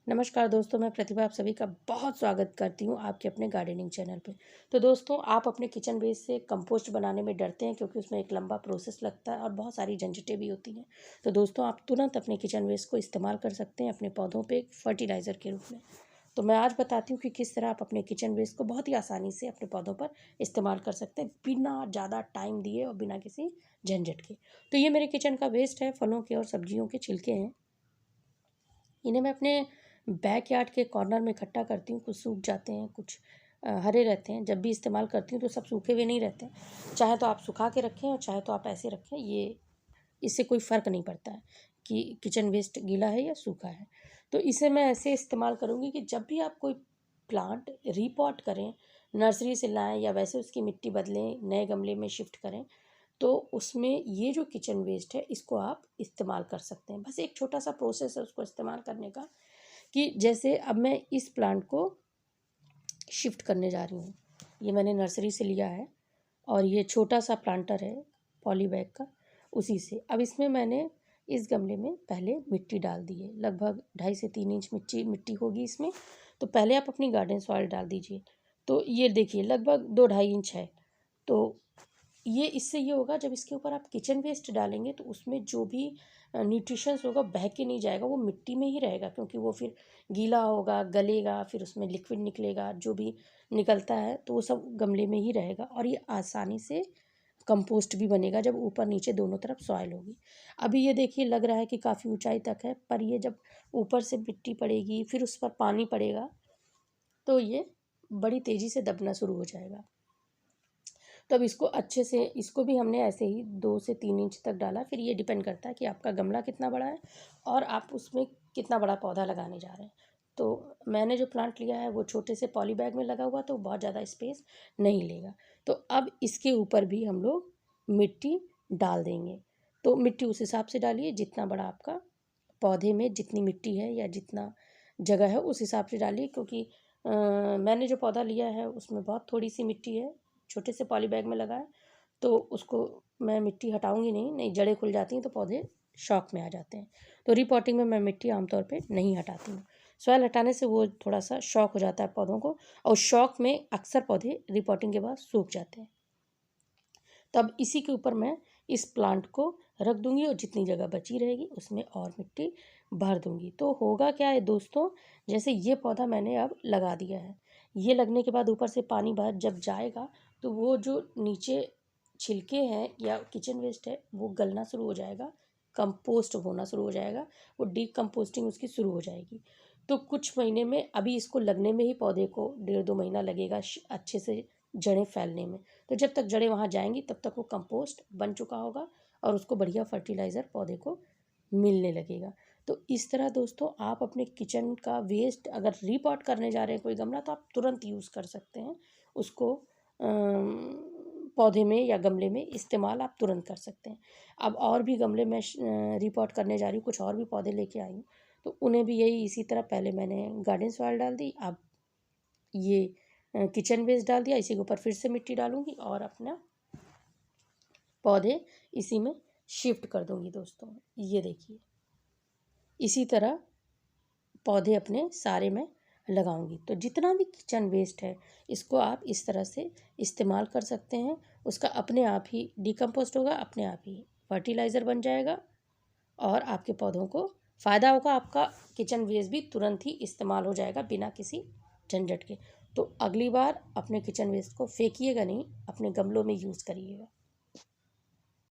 नमस्कार दोस्तों, मैं प्रतिभा आप सभी का बहुत स्वागत करती हूँ आपके अपने गार्डनिंग चैनल पे। तो दोस्तों, आप अपने किचन वेस्ट से कंपोस्ट बनाने में डरते हैं क्योंकि उसमें एक लंबा प्रोसेस लगता है और बहुत सारी झंझटें भी होती हैं। तो दोस्तों, आप तुरंत अपने किचन वेस्ट को इस्तेमाल कर सकते हैं अपने पौधों पे एक फर्टिलाइज़र के रूप में। तो मैं आज बताती हूँ कि किस तरह आप अपने किचन वेस्ट को बहुत ही आसानी से अपने पौधों पर इस्तेमाल कर सकते हैं बिना ज़्यादा टाइम दिए और बिना किसी झंझट के। तो ये मेरे किचन का वेस्ट है, फलों के और सब्जियों के छिलके हैं। इन्हें मैं अपने बैकयार्ड के कॉर्नर में इकट्ठा करती हूँ। कुछ सूख जाते हैं, कुछ हरे रहते हैं। जब भी इस्तेमाल करती हूँ तो सब सूखे हुए नहीं रहते हैं। चाहे तो आप सुखा के रखें और चाहे तो आप ऐसे रखें, ये इससे कोई फ़र्क नहीं पड़ता है कि किचन वेस्ट गीला है या सूखा है। तो इसे मैं ऐसे इस्तेमाल करूँगी कि जब भी आप कोई प्लांट रीपॉट करें, नर्सरी से लाएँ या वैसे उसकी मिट्टी बदलें, नए गमले में शिफ्ट करें, तो उसमें ये जो किचन वेस्ट है इसको आप इस्तेमाल कर सकते हैं। बस एक छोटा-सा प्रोसेस है उसको इस्तेमाल करने का, कि जैसे अब मैं इस प्लांट को शिफ्ट करने जा रही हूँ। ये मैंने नर्सरी से लिया है और ये छोटा सा प्लांटर है पॉली बैग का, उसी से। अब इसमें मैंने इस गमले में पहले मिट्टी डाल दी है। लगभग 2.5 से 3 इंच मिट्टी मिट्टी होगी इसमें। तो पहले आप अपनी गार्डन सॉइल डाल दीजिए। तो ये देखिए लगभग 2-2.5 इंच है। तो ये इससे ये होगा, जब इसके ऊपर आप किचन वेस्ट डालेंगे तो उसमें जो भी न्यूट्रिशंस होगा बह के नहीं जाएगा, वो मिट्टी में ही रहेगा, क्योंकि वो फिर गीला होगा, गलेगा, फिर उसमें लिक्विड निकलेगा, जो भी निकलता है तो वो सब गमले में ही रहेगा और ये आसानी से कंपोस्ट भी बनेगा जब ऊपर नीचे दोनों तरफ सॉइल होगी। अभी ये देखिए लग रहा है कि काफ़ी ऊंचाई तक है, पर ये जब ऊपर से मिट्टी पड़ेगी फिर उस पर पानी पड़ेगा तो ये बड़ी तेज़ी से दबना शुरू हो जाएगा। तो अब इसको अच्छे से, इसको भी हमने ऐसे ही 2 से 3 इंच तक डाला। फिर ये डिपेंड करता है कि आपका गमला कितना बड़ा है और आप उसमें कितना बड़ा पौधा लगाने जा रहे हैं। तो मैंने जो प्लांट लिया है वो छोटे से पॉली बैग में लगा हुआ, तो बहुत ज़्यादा स्पेस नहीं लेगा। तो अब इसके ऊपर भी हम लोग मिट्टी डाल देंगे। तो मिट्टी उस हिसाब से डालिए जितना बड़ा आपका पौधे में जितनी मिट्टी है या जितना जगह है उस हिसाब से डालिए, क्योंकि मैंने जो पौधा लिया है उसमें बहुत थोड़ी सी मिट्टी है, छोटे से पॉली बैग में लगा है। तो उसको मैं मिट्टी हटाऊंगी नहीं, नहीं जड़ें खुल जाती हैं तो पौधे शॉक में आ जाते हैं। तो रीपॉटिंग में मैं मिट्टी आमतौर पे नहीं हटाती हूँ। सॉइल हटाने से वो थोड़ा सा शॉक हो जाता है पौधों को, और शॉक में अक्सर पौधे रीपॉटिंग के बाद सूख जाते हैं। तब इसी के ऊपर मैं इस प्लांट को रख दूंगी और जितनी जगह बची रहेगी उसमें और मिट्टी भर दूंगी। तो होगा क्या है दोस्तों, जैसे ये पौधा मैंने अब लगा दिया है, ये लगने के बाद ऊपर से पानी बाहर जब जाएगा तो वो जो नीचे छिलके हैं या किचन वेस्ट है वो गलना शुरू हो जाएगा, कंपोस्ट होना शुरू हो जाएगा, वो डीकम्पोस्टिंग उसकी शुरू हो जाएगी। तो कुछ महीने में, अभी इसको लगने में ही पौधे को 1.5-2 महीना लगेगा अच्छे से जड़ें फैलने में। तो जब तक जड़ें वहाँ जाएंगी तब तक वो कंपोस्ट बन चुका होगा और उसको बढ़िया फर्टिलाइज़र पौधे को मिलने लगेगा। तो इस तरह दोस्तों, आप अपने किचन का वेस्ट अगर रीपॉट करने जा रहे हैं कोई गमला, तो आप तुरंत यूज़ कर सकते हैं उसको। पौधे में या गमले में इस्तेमाल आप तुरंत कर सकते हैं। अब और भी गमले में रीपॉट करने जा रही हूँ, कुछ और भी पौधे लेके आई हूँ, तो उन्हें भी यही इसी तरह पहले मैंने गार्डन सॉइल डाल दी। अब ये किचन वेस्ट डाल दिया, इसी के ऊपर फिर से मिट्टी डालूंगी और अपना पौधे इसी में शिफ्ट कर दूंगी दोस्तों। ये देखिए इसी तरह पौधे अपने सारे में लगाऊंगी। तो जितना भी किचन वेस्ट है इसको आप इस तरह से इस्तेमाल कर सकते हैं। उसका अपने आप ही डिकम्पोस्ट होगा, अपने आप ही फर्टिलाइज़र बन जाएगा और आपके पौधों को फ़ायदा होगा। आपका किचन वेस्ट भी तुरंत ही इस्तेमाल हो जाएगा बिना किसी झंझट के। तो अगली बार अपने किचन वेस्ट को फेंकिएगा नहीं, अपने गमलों में यूज़ करिएगा।